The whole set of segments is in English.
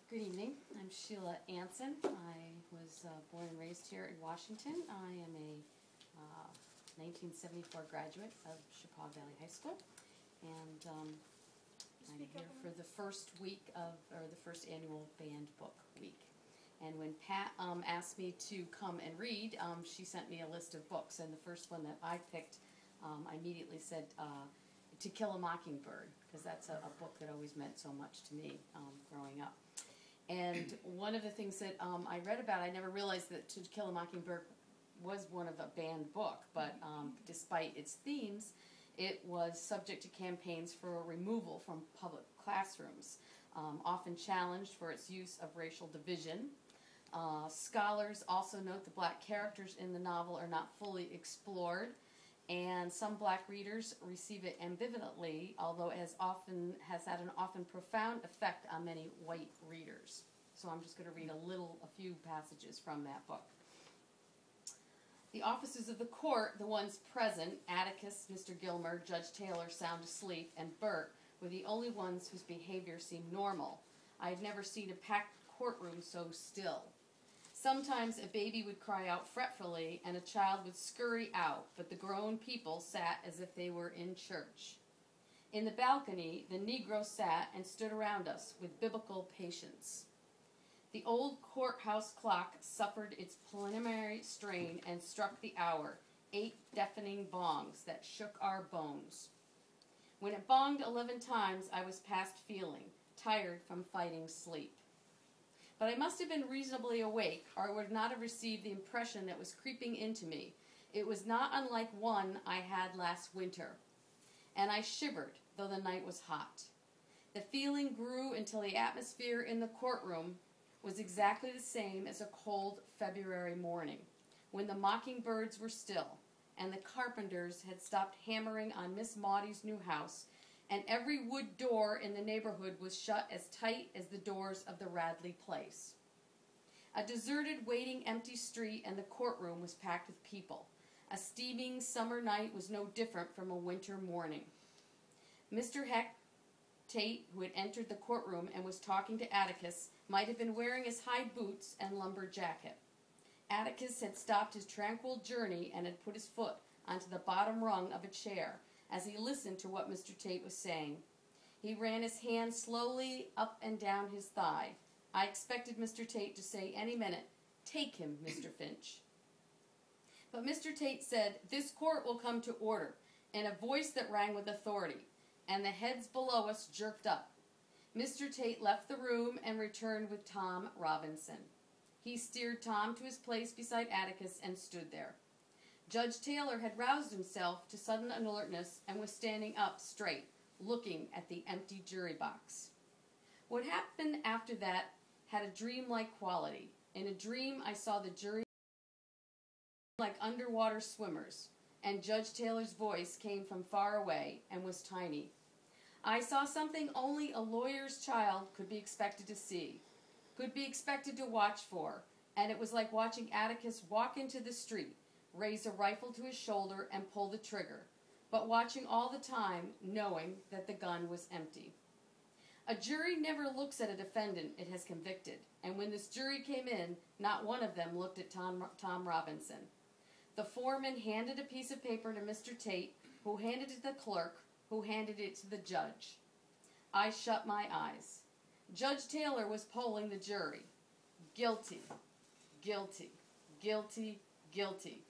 Good evening. I'm Sheila Anson. I was born and raised here in Washington. I am a 1974 graduate of Chicago Valley High School, and I'm here for the first week of, or the first annual banned book week. And when Pat asked me to come and read, she sent me a list of books, and the first one that I picked, I immediately said To Kill a Mockingbird, because that's a book that always meant so much to me growing up. And one of the things that I read about, I never realized that To Kill a Mockingbird was one of a banned book, but despite its themes, it was subject to campaigns for removal from public classrooms, often challenged for its use of racial division. Scholars also note the black characters in the novel are not fully explored, and some black readers receive it ambivalently, although it has had an often profound effect on many white readers. So I'm just going to read a few passages from that book. The officers of the court, the ones present, Atticus, Mr. Gilmer, Judge Taylor, sound asleep, and Bert, were the only ones whose behavior seemed normal. I had never seen a packed courtroom so still. Sometimes a baby would cry out fretfully, and a child would scurry out, but the grown people sat as if they were in church. In the balcony, the Negroes sat and stood around us with biblical patience. The old courthouse clock suffered its preliminary strain and struck the hour, 8 deafening bongs that shook our bones. When it bonged 11 times, I was past feeling, tired from fighting sleep. But I must have been reasonably awake, or I would not have received the impression that was creeping into me. It was not unlike one I had last winter, and I shivered, though the night was hot. The feeling grew until the atmosphere in the courtroom was exactly the same as a cold February morning, when the mockingbirds were still, and the carpenters had stopped hammering on Miss Maudie's new house, and every wood door in the neighborhood was shut as tight as the doors of the Radley place. A deserted, waiting, empty street, and the courtroom was packed with people. A steaming summer night was no different from a winter morning. Mr. Tate, who had entered the courtroom and was talking to Atticus, might have been wearing his high boots and lumber jacket. Atticus had stopped his tranquil journey and had put his foot onto the bottom rung of a chair, as he listened to what Mr. Tate was saying. He ran his hand slowly up and down his thigh. I expected Mr. Tate to say any minute, "Take him, Mr. Finch." But Mr. Tate said, "This court will come to order," in a voice that rang with authority, and the heads below us jerked up. Mr. Tate left the room and returned with Tom Robinson. He steered Tom to his place beside Atticus and stood there. Judge Taylor had roused himself to sudden alertness and was standing up straight, looking at the empty jury box. What happened after that had a dreamlike quality. In a dream, I saw the jury like underwater swimmers, and Judge Taylor's voice came from far away and was tiny. I saw something only a lawyer's child could be expected to see, could be expected to watch for, and it was like watching Atticus walk into the street, raise a rifle to his shoulder, and pull the trigger, but watching all the time, knowing that the gun was empty. A jury never looks at a defendant it has convicted, and when this jury came in, not one of them looked at Tom Robinson. The foreman handed a piece of paper to Mr. Tate, who handed it to the clerk, who handed it to the judge. I shut my eyes. Judge Taylor was polling the jury. Guilty, guilty, guilty, guilty.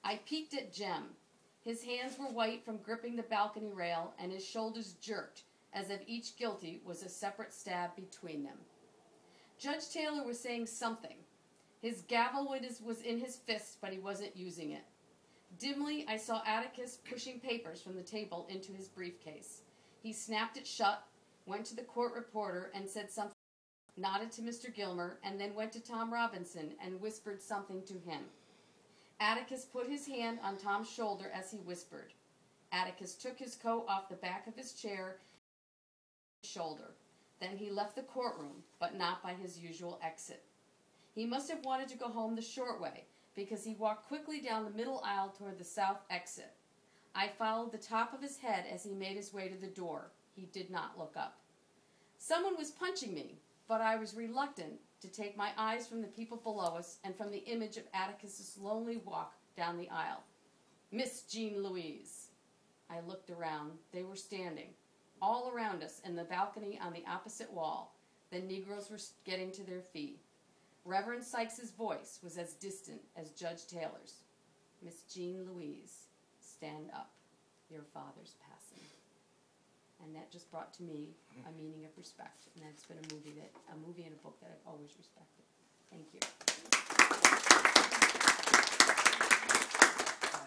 I peeked at Jem. His hands were white from gripping the balcony rail, and his shoulders jerked, as if each guilty was a separate stab between them. Judge Taylor was saying something. His gavel was in his fist, but he wasn't using it. Dimly, I saw Atticus pushing papers from the table into his briefcase. He snapped it shut, went to the court reporter, and said something, nodded to Mr. Gilmer, and then went to Tom Robinson and whispered something to him. Atticus put his hand on Tom's shoulder as he whispered. Atticus took his coat off the back of his chair and his shoulder. Then he left the courtroom, but not by his usual exit. He must have wanted to go home the short way, because he walked quickly down the middle aisle toward the south exit. I followed the top of his head as he made his way to the door. He did not look up. Someone was punching me. but I was reluctant to take my eyes from the people below us and from the image of Atticus's lonely walk down the aisle. Miss Jean Louise. I looked around. They were standing, all around us in the balcony on the opposite wall. The Negroes were getting to their feet. Reverend Sykes's voice was as distant as Judge Taylor's. Miss Jean Louise, stand up. Your father's passing. And that just brought to me a meaning of respect. And that's been a movie and a book that I've always respected. Thank you.